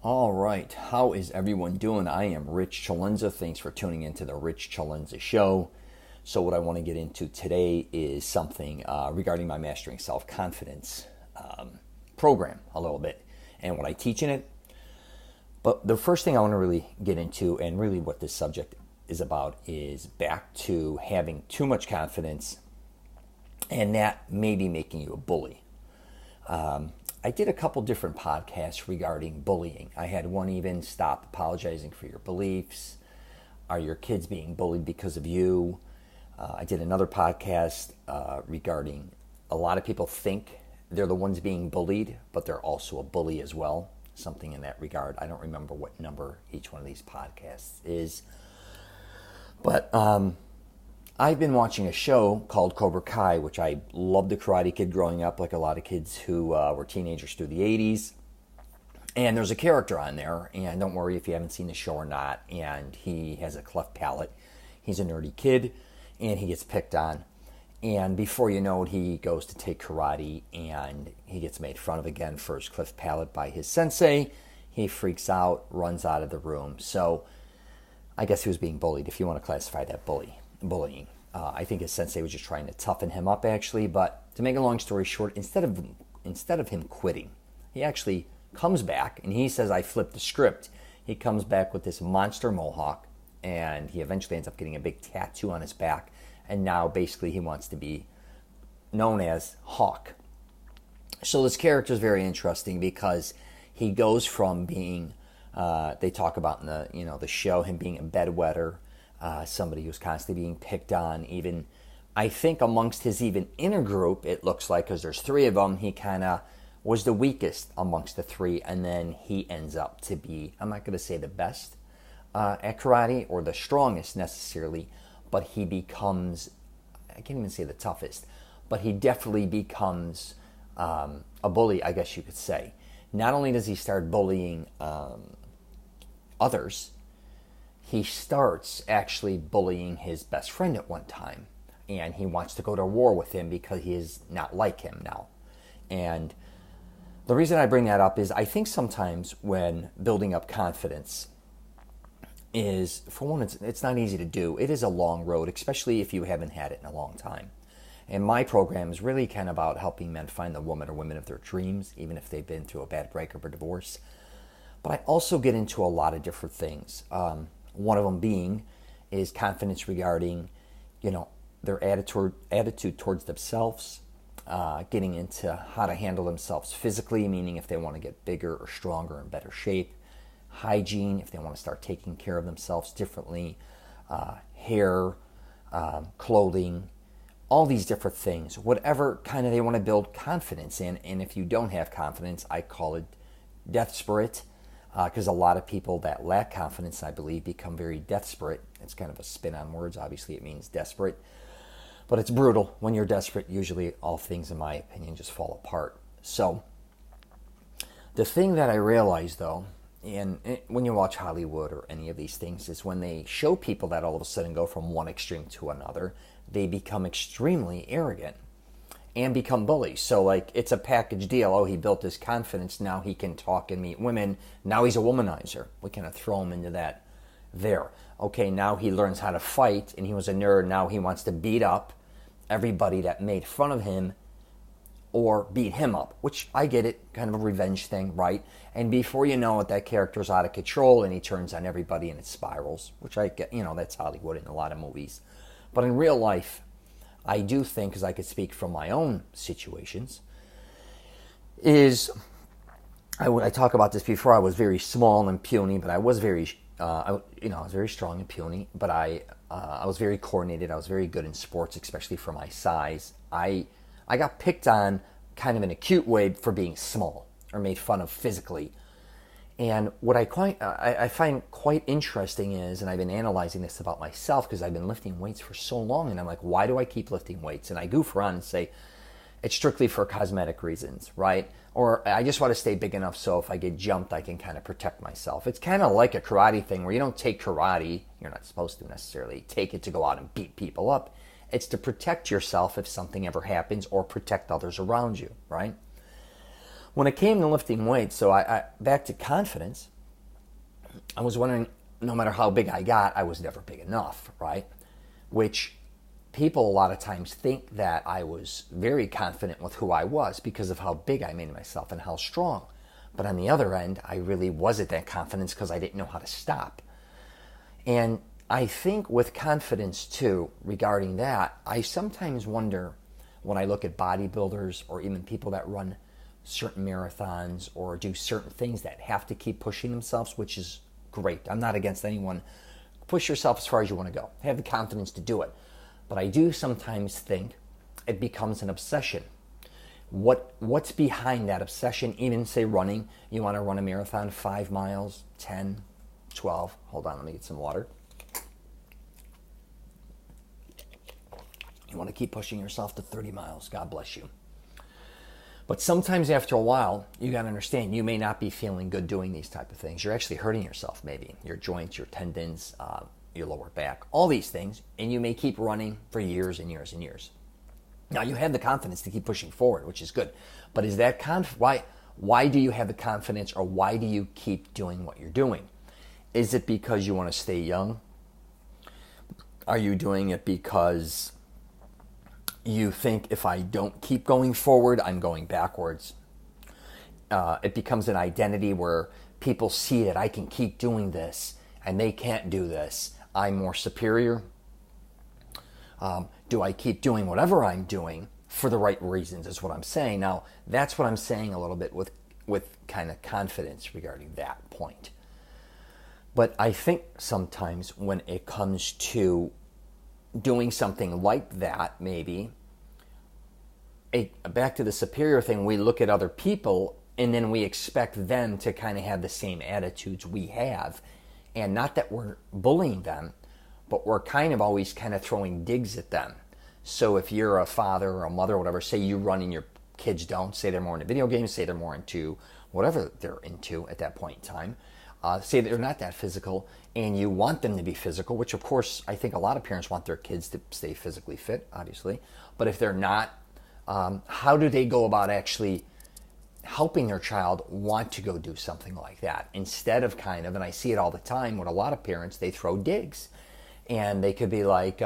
All right, how is everyone doing? I am Rich CELENZA. Thanks for tuning into the Rich CELENZA show. So, what I want to get into today is something regarding my Mastering Self-Confidence program a little bit and what I teach in it. But the first thing I want to really get into, and really what this subject is about, is back to having too much confidence and that maybe making you a bully. I did a couple different podcasts regarding bullying. I had one even, Stop Apologizing for Your Beliefs. Are your kids being bullied because of you? I did another podcast regarding a lot of people think they're the ones being bullied, but they're also a bully as well. Something in that regard. I don't remember what number each one of these podcasts is. But I've been watching a show called Cobra Kai, which I loved the Karate Kid growing up, like a lot of kids who were teenagers through the 80s. And there's a character on there, and don't worry if you haven't seen the show or not, and he has a cleft palate. He's a nerdy kid, and he gets picked on. And before you know it, he goes to take karate, and he gets made fun of again for his cleft palate by his sensei. He freaks out, runs out of the room. So I guess he was being bullied, if you want to classify that bullying. I think his sensei was just trying to toughen him up, actually. But to make a long story short, instead of him quitting, he actually comes back, and he says, I flipped the script. He comes back with this monster mohawk, and he eventually ends up getting a big tattoo on his back. And now, basically, he wants to be known as Hawk. So this character is very interesting because he goes from being, they talk about in the show, him being a bedwetter, somebody who's constantly being picked on. Even, I think amongst his even inner group, it looks like, because there's three of them, he kind of was the weakest amongst the three, and then he ends up to be, I'm not going to say the best at karate or the strongest necessarily, but he becomes, I can't even say the toughest, but he definitely becomes a bully, I guess you could say. Not only does he start bullying others, he starts actually bullying his best friend at one time. And he wants to go to war with him because he is not like him now. And the reason I bring that up is I think sometimes when building up confidence is, for one, it's not easy to do. It is a long road, especially if you haven't had it in a long time. And my program is really kind of about helping men find the woman or women of their dreams, even if they've been through a bad breakup or divorce. But I also get into a lot of different things. One of them being is confidence regarding, their attitude towards themselves, getting into how to handle themselves physically, meaning if they want to get bigger or stronger and better shape, hygiene, if they want to start taking care of themselves differently, hair, clothing, all these different things, whatever kind of they want to build confidence in. And if you don't have confidence, I call it desperate, because a lot of people that lack confidence, I believe, become very desperate. It's kind of a spin on words. Obviously, it means desperate. But it's brutal. When you're desperate, usually all things, in my opinion, just fall apart. So the thing that I realized, though, and when you watch Hollywood or any of these things, is when they show people that all of a sudden go from one extreme to another, they become extremely arrogant and become bullies. So, like, it's a package deal. Oh, he built his confidence. Now he can talk and meet women. Now he's a womanizer. We kind of throw him into that there. Okay, now he learns how to fight, and he was a nerd. Now he wants to beat up everybody that made fun of him or beat him up, which I get it, kind of a revenge thing, right? And before you know it, that character's out of control and he turns on everybody and it spirals, which I get, that's Hollywood in a lot of movies. But in real life, I do think, because I could speak from my own situations, is, I talk about this before, I was very small and puny, but I was very, I was very strong and puny, but I was very coordinated. I was very good in sports, especially for my size. I got picked on kind of in a cute way for being small or made fun of physically. And what I find quite interesting is, and I've been analyzing this about myself because I've been lifting weights for so long, and I'm like, why do I keep lifting weights? And I goof around and say, it's strictly for cosmetic reasons, right? Or I just want to stay big enough so if I get jumped, I can kind of protect myself. It's kind of like a karate thing where you don't take karate, you're not supposed to necessarily take it to go out and beat people up. It's to protect yourself if something ever happens or protect others around you, right? When it came to lifting weights, so I back to confidence, I was wondering, no matter how big I got, I was never big enough, right? Which people a lot of times think that I was very confident with who I was because of how big I made myself and how strong. But on the other end, I really wasn't that confident because I didn't know how to stop. And I think with confidence too, regarding that, I sometimes wonder when I look at bodybuilders or even people that run certain marathons or do certain things that have to keep pushing themselves, which is great. I'm not against anyone. Push yourself as far as you want to go. Have the confidence to do it. But I do sometimes think it becomes an obsession. What's behind that obsession? Even say running, you want to run a marathon, 5 miles, 10, 12. Hold on, let me get some water. You want to keep pushing yourself to 30 miles. God bless you. But sometimes after a while, you got to understand you may not be feeling good doing these type of things. You're actually hurting yourself maybe. Your joints, your tendons, your lower back, all these things. And you may keep running for years and years and years. Now you have the confidence to keep pushing forward, which is good. But is that why do you have the confidence, or why do you keep doing what you're doing? Is it because you want to stay young? Are you doing it because you think if I don't keep going forward, I'm going backwards? It becomes an identity where people see that I can keep doing this and they can't do this. I'm more superior. Do I keep doing whatever I'm doing for the right reasons is what I'm saying. Now, that's what I'm saying a little bit with kind of confidence regarding that point. But I think sometimes when it comes to doing something like that, maybe, back to the superior thing, we look at other people and then we expect them to kind of have the same attitudes we have. And not that we're bullying them, but we're kind of always kind of throwing digs at them. So if you're a father or a mother or whatever, say you run and your kids don't, say they're more into video games, say they're more into whatever they're into at that point in time, say they're not that physical and you want them to be physical, which of course I think a lot of parents want their kids to stay physically fit, obviously. But if they're not, how do they go about actually helping their child want to go do something like that? Instead of kind of, and I see it all the time with a lot of parents, they throw digs. And they could be like,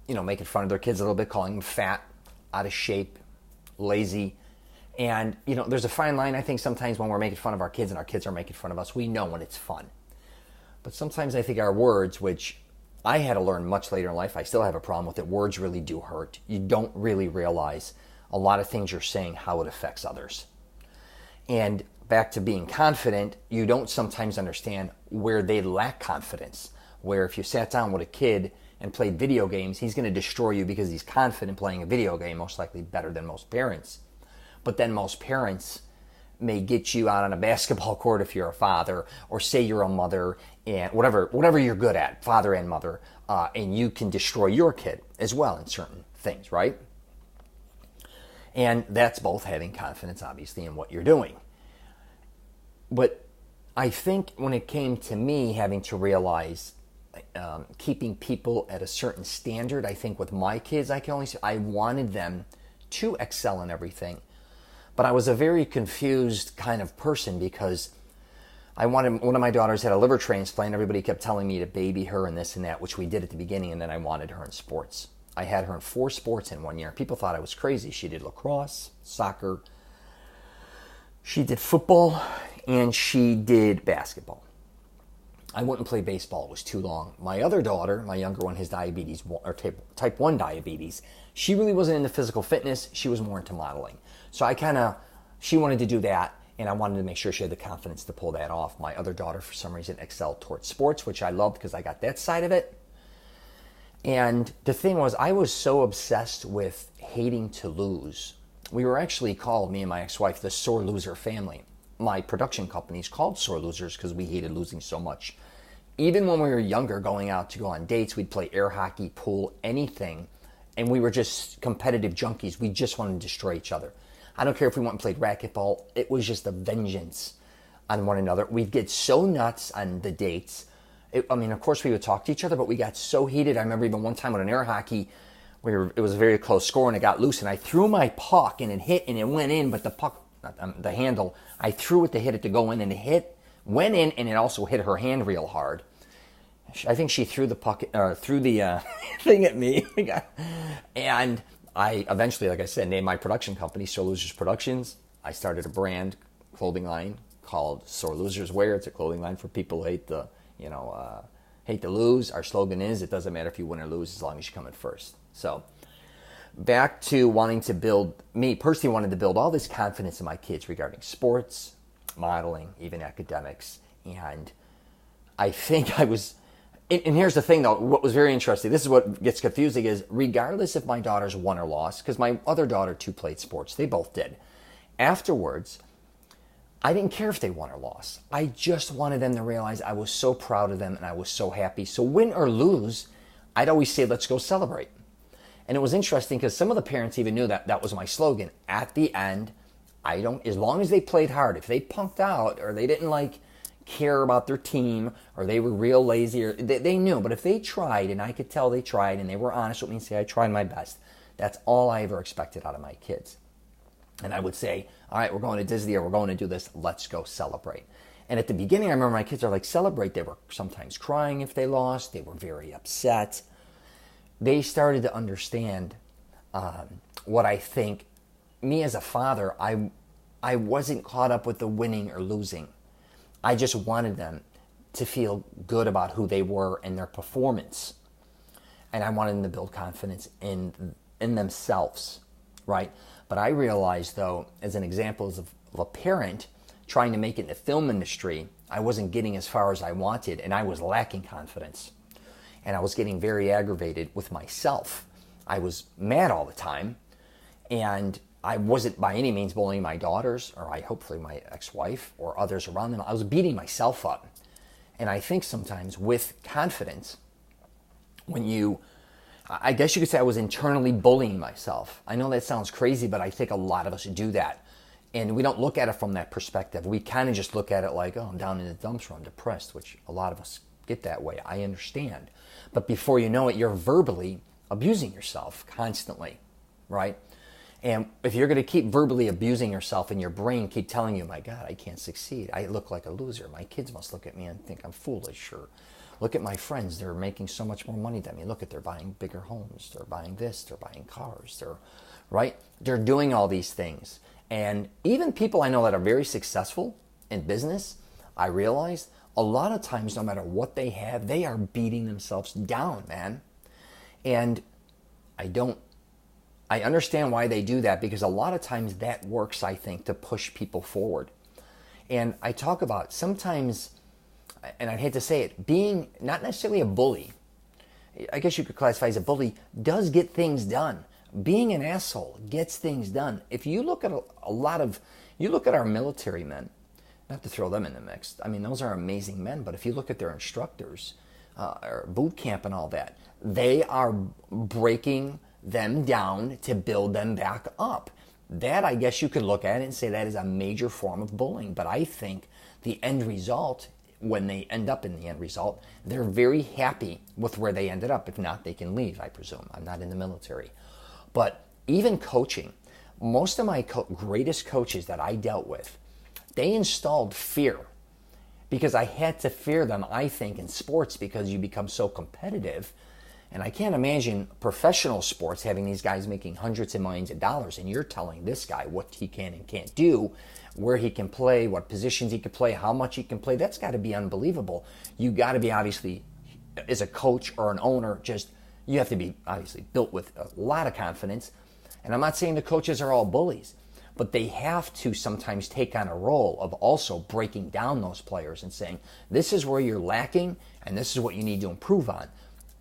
making fun of their kids a little bit, calling them fat, out of shape, lazy. And, there's a fine line, I think, sometimes when we're making fun of our kids and our kids are making fun of us. We know when it's fun. But sometimes I think our words, which I had to learn much later in life, I still have a problem with it, words really do hurt. You don't really realize a lot of things you're saying, how it affects others. And back to being confident, you don't sometimes understand where they lack confidence. Where if you sat down with a kid and played video games, he's going to destroy you because he's confident playing a video game, most likely better than most parents. But then most parents may get you out on a basketball court if you're a father, or say you're a mother, and whatever you're good at, father and mother, and you can destroy your kid as well in certain things, right? And that's both having confidence, obviously, in what you're doing. But I think when it came to me having to realize keeping people at a certain standard, I think with my kids, I wanted them to excel in everything. But I was a very confused kind of person because one of my daughters had a liver transplant. Everybody kept telling me to baby her and this and that, which we did at the beginning, and then I wanted her in sports. I had her in 4 sports in 1 year. People thought I was crazy. She did lacrosse, soccer, she did football, and she did basketball. I wouldn't play baseball. It was too long. My other daughter, my younger one, has diabetes, or type 1 diabetes. She really wasn't into physical fitness. She was more into modeling. So she wanted to do that, and I wanted to make sure she had the confidence to pull that off. My other daughter, for some reason, excelled towards sports, which I loved because I got that side of it. And the thing was, I was so obsessed with hating to lose. We were actually called, me and my ex-wife, the sore loser family. My production company's called Sore Losers because we hated losing so much. Even when we were younger, going out to go on dates, we'd play air hockey, pool, anything. And we were just competitive junkies. We just wanted to destroy each other. I don't care if we went and played racquetball. It was just a vengeance on one another. We'd get so nuts on the dates. Of course, we would talk to each other, but we got so heated. I remember even one time with an air hockey, it was a very close score, and it got loose, and I threw my puck, and it hit, and it went in, but the puck the handle. I threw it to hit it to go in, and it went in, and it also hit her hand real hard. I think she threw the puck, threw the thing at me. And I eventually, like I said, named my production company, Sore Losers Productions. I started a brand clothing line called Sore Losers Wear. It's a clothing line for people who hate to lose. Our slogan is, it doesn't matter if you win or lose as long as you come in first. So back to wanting to build, me personally wanted to build all this confidence in my kids regarding sports, modeling, even academics. And I think I was, and here's the thing though, what was very interesting, this is what gets confusing, is regardless if my daughters won or lost, because my other daughter too played sports, they both did. Afterwards, I didn't care if they won or lost. I just wanted them to realize I was so proud of them and I was so happy. So win or lose, I'd always say, let's go celebrate. And it was interesting because some of the parents even knew that that was my slogan. At the end, as long as they played hard, if they punked out or they didn't care about their team or they were real lazy, or they knew. But if they tried, and I could tell they tried and they were honest with me and say, I tried my best, that's all I ever expected out of my kids. And I would say, all right, we're going to Disney or we're going to do this. Let's go celebrate. And at the beginning, I remember my kids are like, celebrate. They were sometimes crying if they lost. They were very upset. They started to understand what I think. Me as a father, I wasn't caught up with the winning or losing. I just wanted them to feel good about who they were and their performance. And I wanted them to build confidence in themselves, right? But I realized, though, as an example of a parent trying to make it in the film industry, I wasn't getting as far as I wanted, and I was lacking confidence. And I was getting very aggravated with myself. I was mad all the time, and I wasn't by any means bullying my daughters, or hopefully my ex-wife, or others around them. I was beating myself up. And I think sometimes with confidence, I guess you could say I was internally bullying myself. I know that sounds crazy, but I think a lot of us do that. And we don't look at it from that perspective. We kind of just look at it like, oh, I'm down in the dumps or I'm depressed, which a lot of us get that way. I understand. But before you know it, you're verbally abusing yourself constantly, right? And if you're going to keep verbally abusing yourself and your brain keep telling you, my God, I can't succeed. I look like a loser. My kids must look at me and think I'm foolish. Or look at my friends. They're making so much more money than me. Look at, they're buying bigger homes. They're buying this. They're buying cars. They're doing all these things. And even people I know that are very successful in business, I realized a lot of times, no matter what they have, they are beating themselves down, man. And I understand why they do that, because a lot of times that works, I think, to push people forward. And I talk about sometimes, and I'd hate to say it, being not necessarily a bully, I guess you could classify as a bully, does get things done. Being an asshole gets things done. If you look at you look at our military men, not to throw them in the mix, I mean, those are amazing men, but if you look at their instructors, or boot camp and all that, they are breaking them down to build them back up. That, I guess you could look at it and say that is a major form of bullying. But I think the end result, when they end up in the end result, they're very happy with where they ended up. If not, they can leave, I presume. I'm not in the military. But even coaching, most of my greatest coaches that I dealt with, they installed fear, because I had to fear them, I think, in sports, because you become so competitive. And I can't imagine professional sports having these guys making hundreds of millions of dollars, and you're telling this guy what he can and can't do, where he can play, what positions he can play, how much he can play. That's got to be unbelievable. You got to be, obviously, as a coach or an owner, you have to be obviously built with a lot of confidence. And I'm not saying the coaches are all bullies, but they have to sometimes take on a role of also breaking down those players and saying, this is where you're lacking and this is what you need to improve on.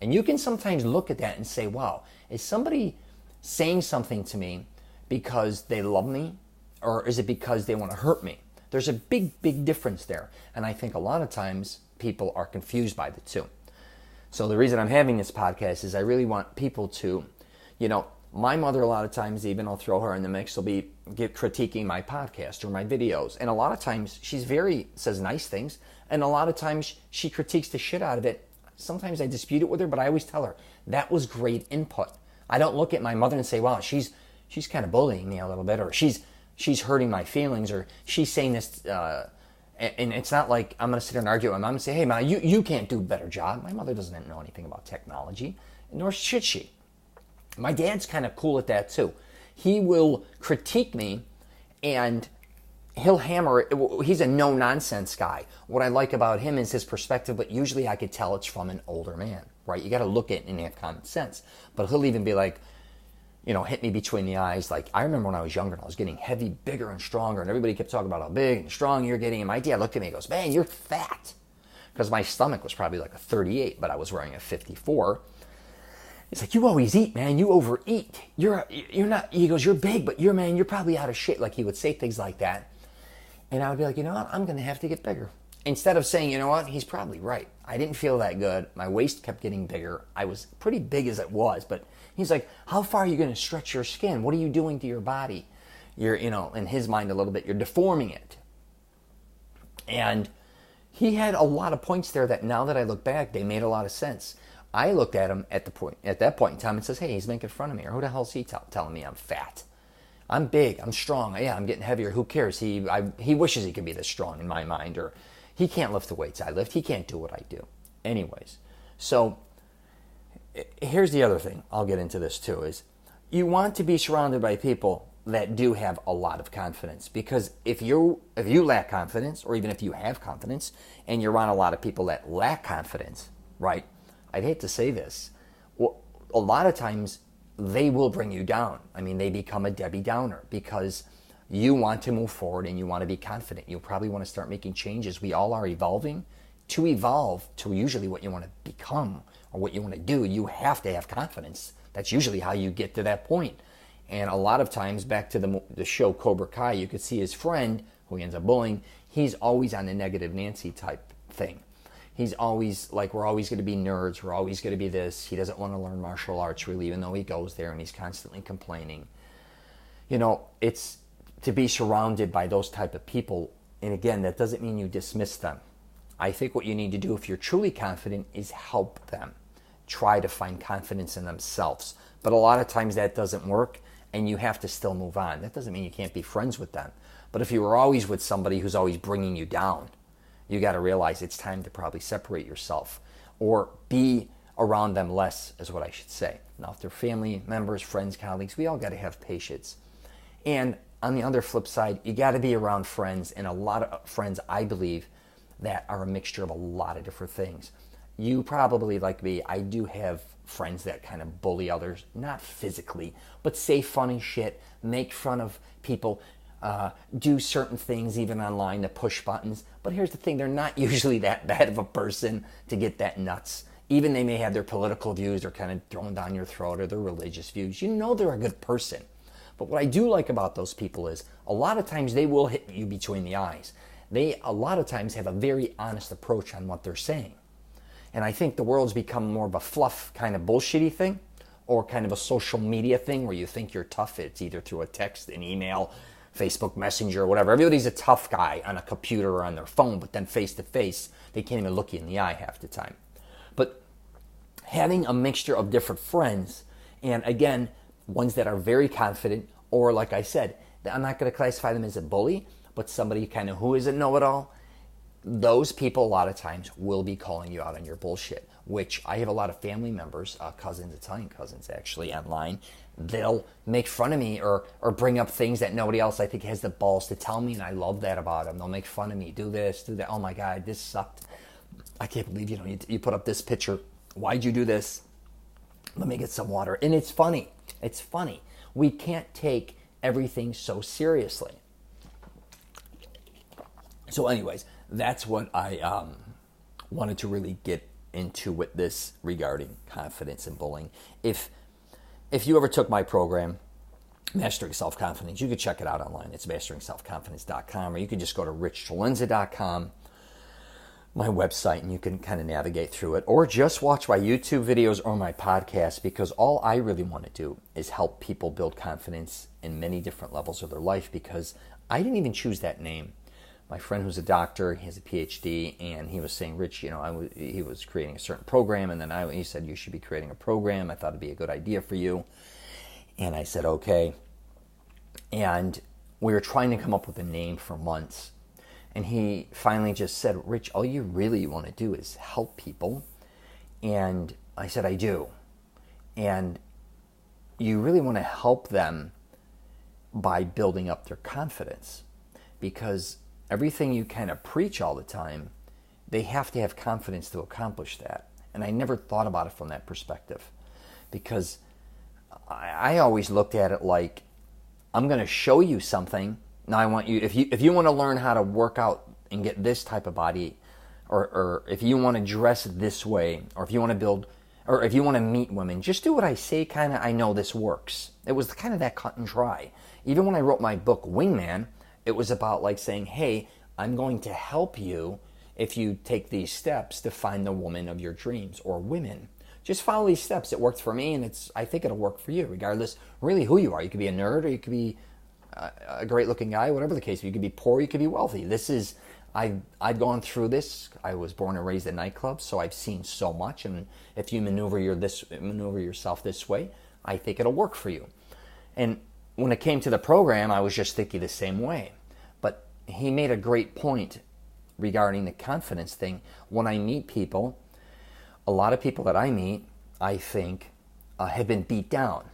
And you can sometimes look at that and say, wow, is somebody saying something to me because they love me, or is it because they want to hurt me? There's a big, big difference there. And I think a lot of times people are confused by the two. So the reason I'm having this podcast is I really want people to, my mother, a lot of times, even I'll throw her in the mix, will be critiquing my podcast or my videos. And a lot of times says nice things. And a lot of times she critiques the shit out of it. Sometimes I dispute it with her, but I always tell her, that was great input. I don't look at my mother and say, wow, she's kind of bullying me a little bit, or she's she's hurting my feelings, or she's saying this, and it's not like I'm going to sit there and argue with my mom and say, hey, Ma, you can't do a better job. My mother doesn't know anything about technology, nor should she. My dad's kind of cool at that too. He will critique me, and he'll hammer it. He's a no-nonsense guy. What I like about him is his perspective, but usually I could tell it's from an older man, right? You got to look at it and have common sense. But he'll even be like, hit me between the eyes. Like, I remember when I was younger and I was getting heavy, bigger, and stronger, and everybody kept talking about how big and strong you're getting. And my dad looked at me and goes, man, you're fat. Because my stomach was probably like a 38, but I was wearing a 54. He's like, you always eat, man. You overeat. You're not, he goes, you're big, but you're probably out of shape. Like, he would say things like that. And I would be like, you know what? I'm going to have to get bigger. Instead of saying, you know what? He's probably right. I didn't feel that good. My waist kept getting bigger. I was pretty big as it was, but he's like, how far are you going to stretch your skin? What are you doing to your body? You're, in his mind a little bit, you're deforming it. And he had a lot of points there that now that I look back, they made a lot of sense. I looked at him at that point in time and says, hey, he's making fun of me. Or who the hell is he telling me I'm fat? I'm big, I'm strong, yeah, I'm getting heavier. Who cares? He wishes he could be this strong in my mind. Or he can't lift the weights I lift. He can't do what I do. Anyways, so here's the other thing. I'll get into this too, is you want to be surrounded by people that do have a lot of confidence. Because if you lack confidence, or even if you have confidence, and you're around a lot of people that lack confidence, right? I'd hate to say this. Well, a lot of times they will bring you down. I mean, they become a Debbie Downer because you want to move forward and you want to be confident. You probably want to start making changes. We all are evolving. To evolve to usually what you want to become or what you want to do, you have to have confidence. That's usually how you get to that point. And a lot of times, back to the show Cobra Kai, you could see his friend, who he ends up bullying, he's always on the negative Nancy type thing. He's always like, we're always going to be nerds, we're always going to be this. He doesn't want to learn martial arts really, even though he goes there and he's constantly complaining. It's to be surrounded by those type of people. And again, that doesn't mean you dismiss them. I think what you need to do if you're truly confident is help them. Try to find confidence in themselves. But a lot of times that doesn't work and you have to still move on. That doesn't mean you can't be friends with them. But if you were always with somebody who's always bringing you down, you got to realize it's time to probably separate yourself or be around them less, is what I should say. Now, if they're family members, friends, colleagues, we all got to have patience. And on the other flip side, you got to be around friends, and a lot of friends, I believe, that are a mixture of a lot of different things. You probably, like me, I do have friends that kind of bully others, not physically, but say funny shit, make fun of people, do certain things even online to push buttons. But here's the thing, they're not usually that bad of a person to get that nuts. Even they may have their political views, they're kind of thrown down your throat, or their religious views. They're a good person. But what I do like about those people is a lot of times they will hit you between the eyes. They a lot of times have a very honest approach on what they're saying. And I think the world's become more of a fluff kind of bullshitty thing, or kind of a social media thing where you think you're tough. It's either through a text, an email, Facebook Messenger, or whatever. Everybody's a tough guy on a computer or on their phone, but then face to face, they can't even look you in the eye half the time. But having a mixture of different friends, and again, ones that are very confident, or like I said, I'm not going to classify them as a bully, but somebody kind of who is a know-it-all, those people a lot of times will be calling you out on your bullshit, which I have a lot of family members, cousins, Italian cousins actually, online. They'll make fun of me or bring up things that nobody else I think has the balls to tell me, and I love that about them. They'll make fun of me, do this, do that. Oh my God, this sucked. I can't believe you put up this picture. Why'd you do this? Let me get some water. And it's funny. It's funny. We can't take everything so seriously. So anyways, that's what I wanted to really get into with this regarding confidence and bullying. If you ever took my program, Mastering Self-Confidence, you could check it out online. It's masteringselfconfidence.com, or you can just go to richcelenza.com, my website, and you can kind of navigate through it, or just watch my YouTube videos or my podcast, because all I really want to do is help people build confidence in many different levels of their life, because I didn't even choose that name. My friend who's a doctor, he has a PhD, and he was saying, Rich, he was creating a certain program, and then he said, you should be creating a program. I thought it'd be a good idea for you. And I said, okay. And we were trying to come up with a name for months. And he finally just said, Rich, all you really want to do is help people. And I said, I do. And you really want to help them by building up their confidence. Because everything you kind of preach all the time, they have to have confidence to accomplish that. And I never thought about it from that perspective. Because I always looked at it like, I'm going to show you something. Now I want you, if you want to learn how to work out and get this type of body, or if you want to dress this way, or if you want to build, or if you want to meet women, just do what I say, kind of, I know this works. It was kind of that cut and dry. Even when I wrote my book, Wingman, it was about like saying, hey, I'm going to help you if you take these steps to find the woman of your dreams, or women. Just follow these steps. It worked for me, and I think it'll work for you, regardless really who you are. You could be a nerd, or you could be a great-looking guy, whatever the case. You could be poor, you could be wealthy. I've gone through this. I was born and raised in nightclubs, so I've seen so much. And if you maneuver yourself this way, I think it'll work for you. And when it came to the program, I was just thinking the same way. But he made a great point regarding the confidence thing. When I meet people, a lot of people that I meet, I think, have been beat down.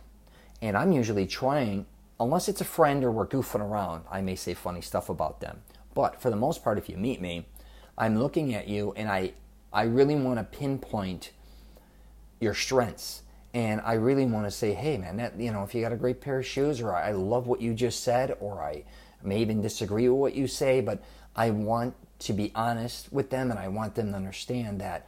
And I'm usually trying, unless it's a friend or we're goofing around, I may say funny stuff about them. But for the most part, if you meet me, I'm looking at you and I really want to pinpoint your strengths. And I really want to say, hey man, if you got a great pair of shoes, or I love what you just said, or I may even disagree with what you say, but I want to be honest with them, and I want them to understand that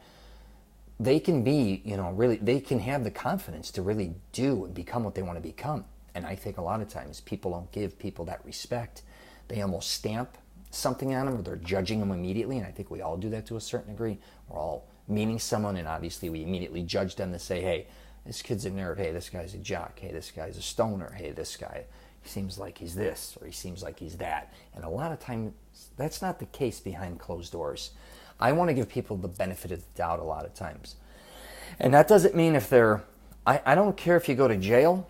they can be, really, they can have the confidence to really do and become what they want to become. And I think a lot of times people don't give people that respect. They almost stamp something on them, or they're judging them immediately. And I think we all do that to a certain degree. We're all meeting someone, and obviously we immediately judge them to say, hey, this kid's a nerd. Hey, this guy's a jock. Hey, this guy's a stoner. Hey, this guy, he seems like he's this, or he seems like he's that. And a lot of times that's not the case behind closed doors. I want to give people the benefit of the doubt a lot of times. And that doesn't mean if they're, I don't care if you go to jail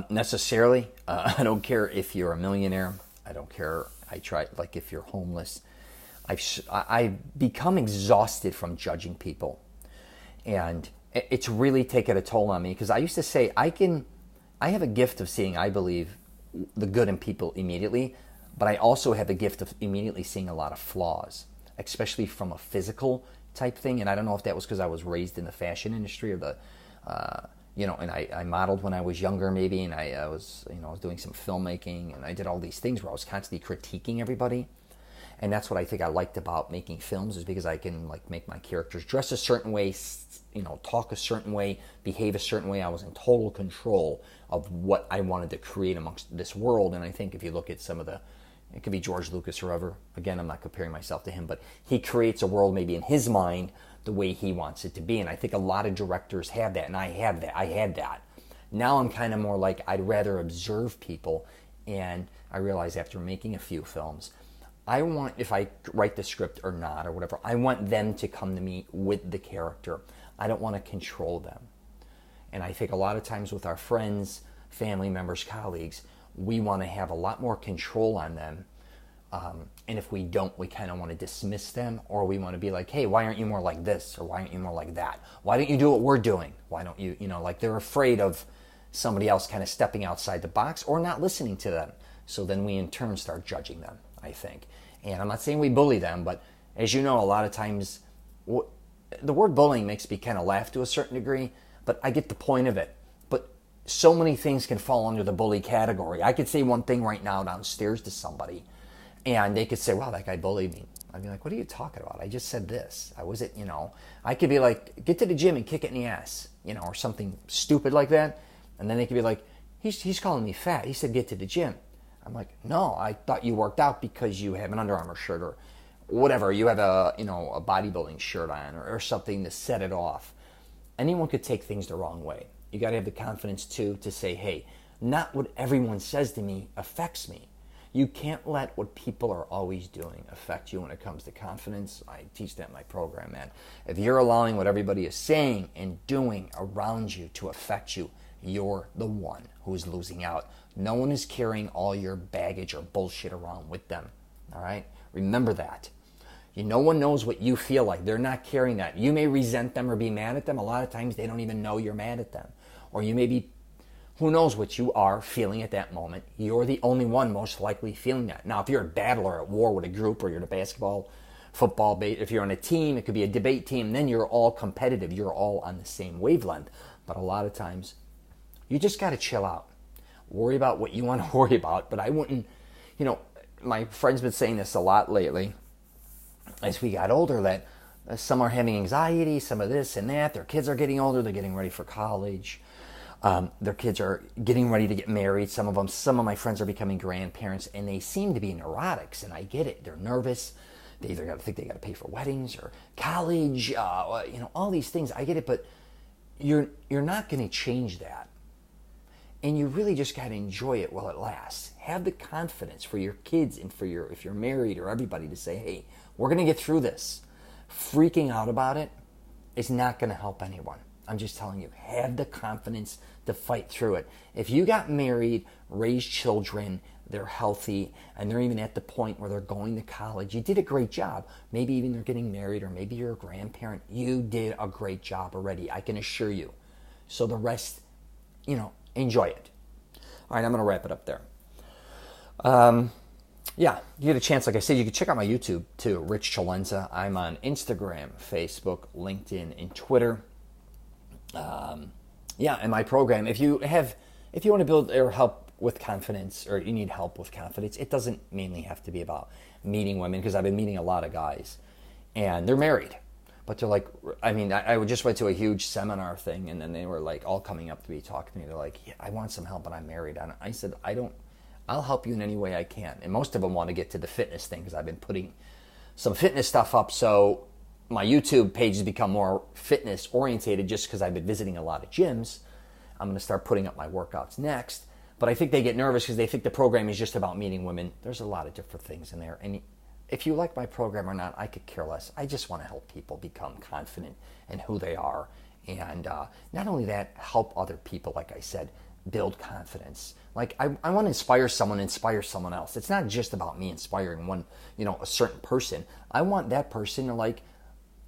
necessarily. I don't care if you're a millionaire. I don't care, like if you're homeless. I've become exhausted from judging people. And it's really taken a toll on me, because I used to say I have a gift of seeing, I believe, the good in people immediately, but I also have the gift of immediately seeing a lot of flaws, especially from a physical type thing. And I don't know if that was because I was raised in the fashion industry, or and I modeled when I was younger maybe, and I was doing some filmmaking, and I did all these things where I was constantly critiquing everybody. And that's what I think I liked about making films, is because I can like make my characters dress a certain way, talk a certain way, behave a certain way. I was in total control of what I wanted to create amongst this world. And I think if you look at it could be George Lucas or whoever. Again, I'm not comparing myself to him, but he creates a world maybe in his mind the way he wants it to be. And I think a lot of directors have that, and I had that. Now I'm kind of more like, I'd rather observe people. And I realize after making a few films, I want, if I write the script or not or whatever, I want them to come to me with the character. I don't want to control them. And I think a lot of times with our friends, family members, colleagues, we want to have a lot more control on them. And if we don't, we kind of want to dismiss them, or we want to be like, hey, why aren't you more like this? Or why aren't you more like that? Why don't you do what we're doing? Why don't you, like they're afraid of somebody else kind of stepping outside the box or not listening to them. So then we in turn start judging them, I think. And I'm not saying we bully them, but as you know, a lot of times the word bullying makes me kind of laugh to a certain degree, but I get the point of it. But so many things can fall under the bully category. I could say one thing right now downstairs to somebody, and they could say, wow, that guy bullied me. I'd be like, what are you talking about? I just said this. I could be like, get to the gym and kick it in the ass, or something stupid like that. And then they could be like, he's calling me fat. He said, get to the gym. I'm like, no, I thought you worked out because you have an Under Armour shirt or whatever. You have a bodybuilding shirt on or something to set it off. Anyone could take things the wrong way. You got to have the confidence too to say, hey, not what everyone says to me affects me. You can't let what people are always doing affect you when it comes to confidence. I teach that in my program, man. If you're allowing what everybody is saying and doing around you to affect you, you're the one who's losing out. No one is carrying all your baggage or bullshit around with them. All right? Remember that. No one knows what you feel like. They're not carrying that. You may resent them or be mad at them. A lot of times they don't even know you're mad at them. Or you may be, who knows what you are feeling at that moment. You're the only one most likely feeling that. Now, if you're a battler at war with a group, or you're in a basketball, football, if you're on a team, it could be a debate team, then you're all competitive. You're all on the same wavelength. But a lot of times, you just got to chill out. Worry about what you want to worry about. But I wouldn't, my friend's been saying this a lot lately as we got older, that some are having anxiety, some of this and that. Their kids are getting older. They're getting ready for college. Their kids are getting ready to get married. Some of my friends are becoming grandparents, and they seem to be neurotics, and I get it. They're nervous. They either got to think they got to pay for weddings or college, all these things. I get it, but you're not going to change that. And you really just got to enjoy it while it lasts. Have the confidence for your kids and if you're married or everybody, to say, hey, we're going to get through this. Freaking out about it is not going to help anyone. I'm just telling you, have the confidence to fight through it. If you got married, raised children, they're healthy, and they're even at the point where they're going to college, you did a great job. Maybe even they're getting married, or maybe you're a grandparent. You did a great job already, I can assure you. So the rest, enjoy it. All right, I'm going to wrap it up there. You get a chance, like I said, you can check out my YouTube too, Rich CELENZA. I'm on Instagram, Facebook, LinkedIn, and Twitter. And my program, if you want to build or help with confidence, or you need help with confidence, it doesn't mainly have to be about meeting women, because I've been meeting a lot of guys and they're married, but they're like, I just went to a huge seminar thing, and then they were like all coming up to me, talking to me. They're like, yeah, I want some help, but I'm married. And I said, I'll help you in any way I can. And most of them want to get to the fitness thing, because I've been putting some fitness stuff up. So my YouTube page has become more fitness orientated, just because I've been visiting a lot of gyms. I'm going to start putting up my workouts next. But I think they get nervous because they think the program is just about meeting women. There's a lot of different things in there. And if you like my program or not, I could care less. I just want to help people become confident in who they are. And not only that, help other people, like I said, build confidence. Like I want to inspire someone else. It's not just about me inspiring one, a certain person. I want that person to,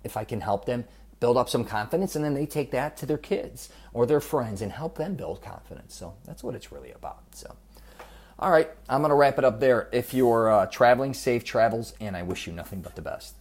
if I can help them build up some confidence, and then they take that to their kids or their friends and help them build confidence. So that's what it's really about. So, all right, I'm going to wrap it up there. If you're traveling, safe travels, and I wish you nothing but the best.